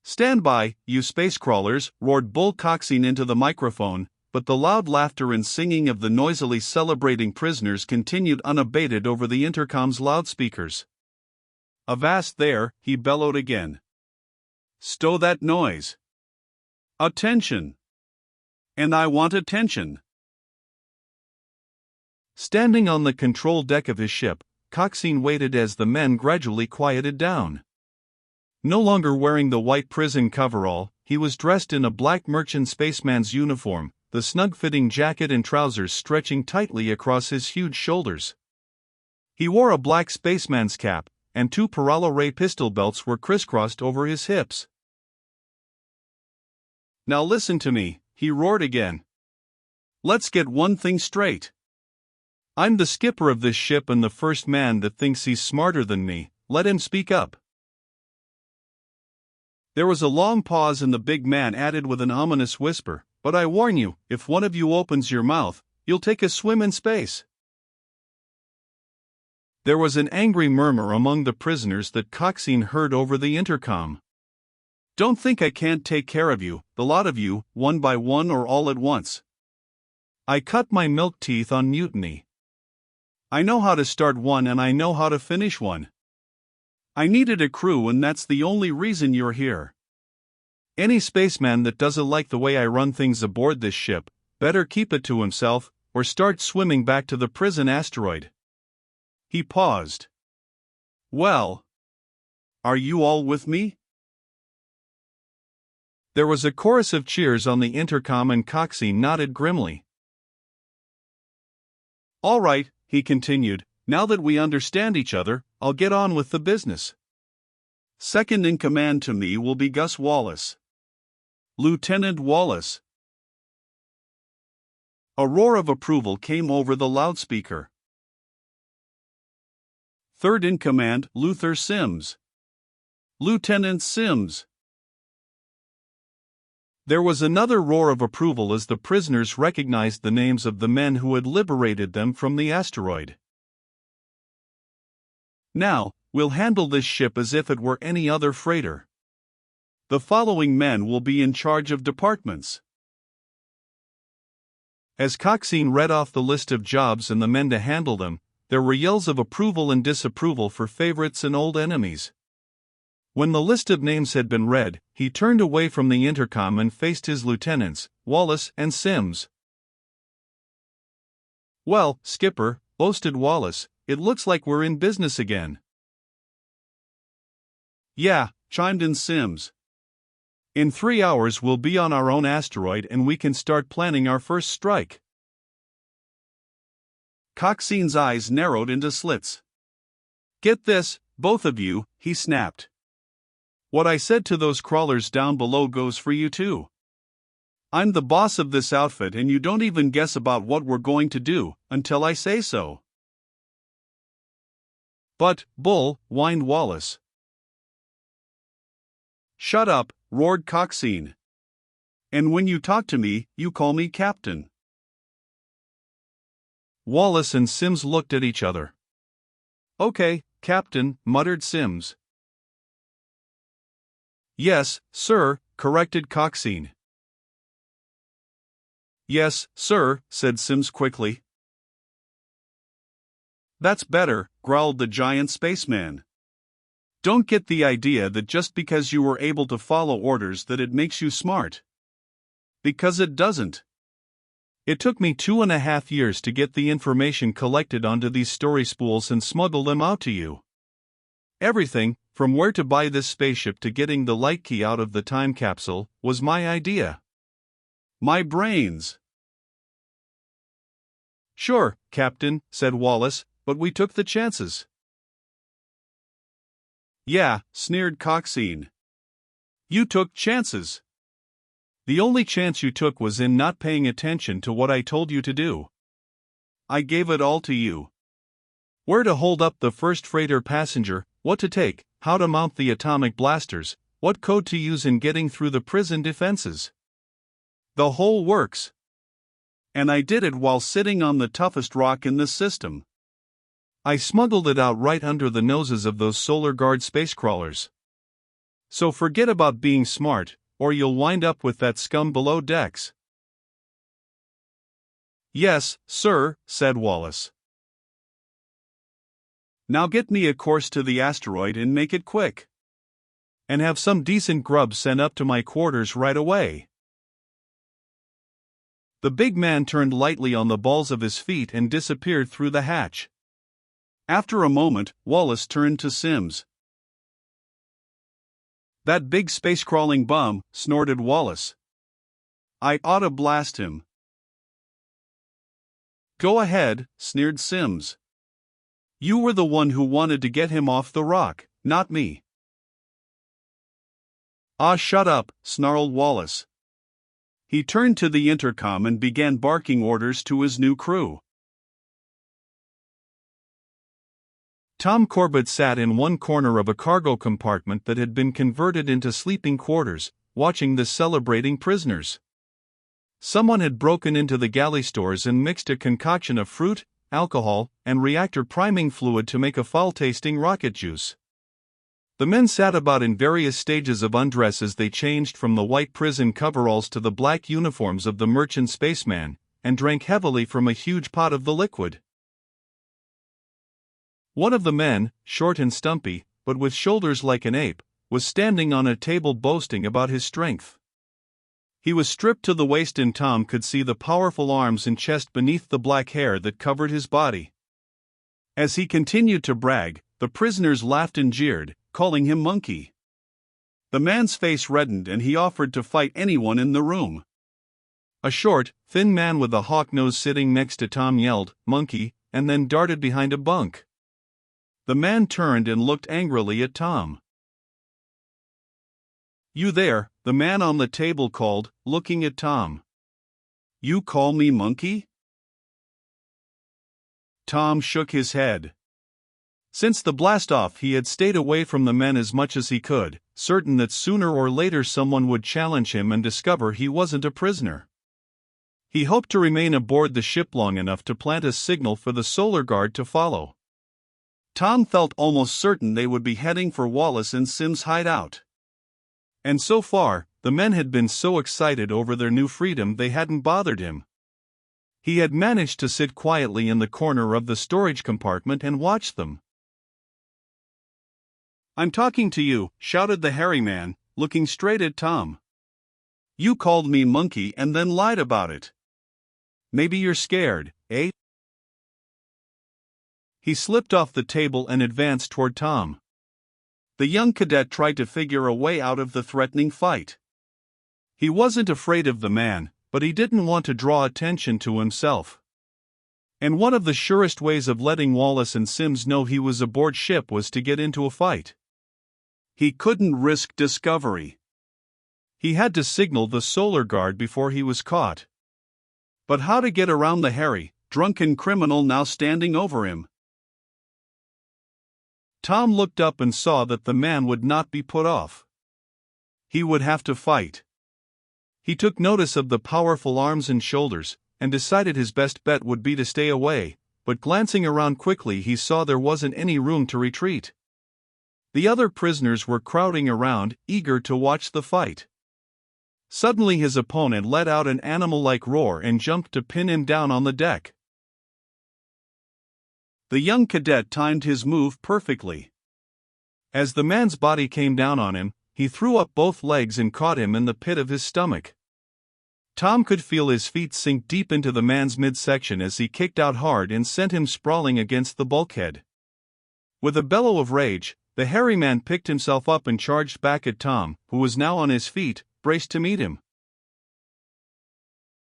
"Stand by, you space crawlers," roared Bull Coxine into the microphone, but the loud laughter and singing of the noisily celebrating prisoners continued unabated over the intercom's loudspeakers. "Avast there," he bellowed again. "Stow that noise. Attention! And I want attention." Standing on the control deck of his ship, Coxine waited as the men gradually quieted down. No longer wearing the white prison coverall, he was dressed in a black merchant spaceman's uniform, the snug-fitting jacket and trousers stretching tightly across his huge shoulders. He wore a black spaceman's cap, and two Paralo Ray pistol belts were crisscrossed over his hips. "Now listen to me," he roared again. "Let's get one thing straight. I'm the skipper of this ship, and the first man that thinks he's smarter than me, let him speak up." There was a long pause, and the big man added with an ominous whisper, "But I warn you, if one of you opens your mouth, you'll take a swim in space." There was an angry murmur among the prisoners that Coxine heard over the intercom. "Don't think I can't take care of you, the lot of you, one by one or all at once. I cut my milk teeth on mutiny. I know how to start one and I know how to finish one. I needed a crew, and that's the only reason you're here. Any spaceman that doesn't like the way I run things aboard this ship, better keep it to himself, or start swimming back to the prison asteroid." He paused. "Well, are you all with me?" There was a chorus of cheers on the intercom, and Coxine nodded grimly. "All right," he continued, "now that we understand each other, I'll get on with the business. Second in command to me will be Gus Wallace. Lieutenant Wallace." A roar of approval came over the loudspeaker. "Third in command, Luther Sims. Lieutenant Sims." There was another roar of approval as the prisoners recognized the names of the men who had liberated them from the asteroid. "Now, we'll handle this ship as if it were any other freighter. The following men will be in charge of departments." As Coxine read off the list of jobs and the men to handle them, there were yells of approval and disapproval for favorites and old enemies. When the list of names had been read, he turned away from the intercom and faced his lieutenants, Wallace and Sims. "Well, Skipper," boasted Wallace, "it looks like we're in business again." "Yeah," chimed in Sims. "In 3 hours we'll be on our own asteroid and we can start planning our first strike." Coxine's eyes narrowed into slits. "Get this, both of you," he snapped. "What I said to those crawlers down below goes for you too. I'm the boss of this outfit, and you don't even guess about what we're going to do until I say so." "But, Bull," whined Wallace. "Shut up," roared Coxine. "And when you talk to me, you call me Captain." Wallace and Sims looked at each other. "Okay, Captain," muttered Sims. "Yes, sir," corrected Coxine. "Yes, sir," said Sims quickly. "That's better," growled the giant spaceman. "Don't get the idea that just because you were able to follow orders that it makes you smart. Because it doesn't. It took me 2.5 years to get the information collected onto these story spools and smuggle them out to you. Everything, from where to buy this spaceship to getting the light key out of the time capsule, was my idea. My brains." "Sure, Captain," said Wallace, "but we took the chances." "Yeah," sneered Coxine. "You took chances. The only chance you took was in not paying attention to what I told you to do. I gave it all to you. Where to hold up the first freighter passenger, what to take, how to mount the atomic blasters, what code to use in getting through the prison defenses. The whole works. And I did it while sitting on the toughest rock in the system. I smuggled it out right under the noses of those Solar Guard space crawlers. So forget about being smart, or you'll wind up with that scum below decks." "Yes, sir," said Wallace. "Now get me a course to the asteroid and make it quick. And have some decent grub sent up to my quarters right away." The big man turned lightly on the balls of his feet and disappeared through the hatch. After a moment, Wallace turned to Sims. "That big space-crawling bum," snorted Wallace. "I oughta blast him." "Go ahead," sneered Sims. "You were the one who wanted to get him off the rock, not me." "Ah, shut up," snarled Wallace. He turned to the intercom and began barking orders to his new crew. Tom Corbett sat in one corner of a cargo compartment that had been converted into sleeping quarters, watching the celebrating prisoners. Someone had broken into the galley stores and mixed a concoction of fruit, alcohol, and reactor priming fluid to make a foul-tasting rocket juice. The men sat about in various stages of undress as they changed from the white prison coveralls to the black uniforms of the merchant spaceman, and drank heavily from a huge pot of the liquid. One of the men, short and stumpy, but with shoulders like an ape, was standing on a table boasting about his strength. He was stripped to the waist and Tom could see the powerful arms and chest beneath the black hair that covered his body. As he continued to brag, the prisoners laughed and jeered, calling him Monkey. The man's face reddened and he offered to fight anyone in the room. A short, thin man with a hawk nose sitting next to Tom yelled, "Monkey," and then darted behind a bunk. The man turned and looked angrily at Tom. "You there," the man on the table called, looking at Tom. "You call me Monkey?" Tom shook his head. Since the blast-off he had stayed away from the men as much as he could, certain that sooner or later someone would challenge him and discover he wasn't a prisoner. He hoped to remain aboard the ship long enough to plant a signal for the Solar Guard to follow. Tom felt almost certain they would be heading for Wallace and Sim's hideout. And so far, the men had been so excited over their new freedom they hadn't bothered him. He had managed to sit quietly in the corner of the storage compartment and watch them. "I'm talking to you," shouted the hairy man, looking straight at Tom. "You called me Monkey and then lied about it. Maybe you're scared, eh?" He slipped off the table and advanced toward Tom. The young cadet tried to figure a way out of the threatening fight. He wasn't afraid of the man, but he didn't want to draw attention to himself. And one of the surest ways of letting Wallace and Sims know he was aboard ship was to get into a fight. He couldn't risk discovery. He had to signal the Solar Guard before he was caught. But how to get around the hairy, drunken criminal now standing over him? Tom looked up and saw that the man would not be put off. He would have to fight. He took notice of the powerful arms and shoulders, and decided his best bet would be to stay away, but glancing around quickly he saw there wasn't any room to retreat. The other prisoners were crowding around, eager to watch the fight. Suddenly his opponent let out an animal-like roar and jumped to pin him down on the deck. The young cadet timed his move perfectly. As the man's body came down on him, he threw up both legs and caught him in the pit of his stomach. Tom could feel his feet sink deep into the man's midsection as he kicked out hard and sent him sprawling against the bulkhead. With a bellow of rage, the hairy man picked himself up and charged back at Tom, who was now on his feet, braced to meet him.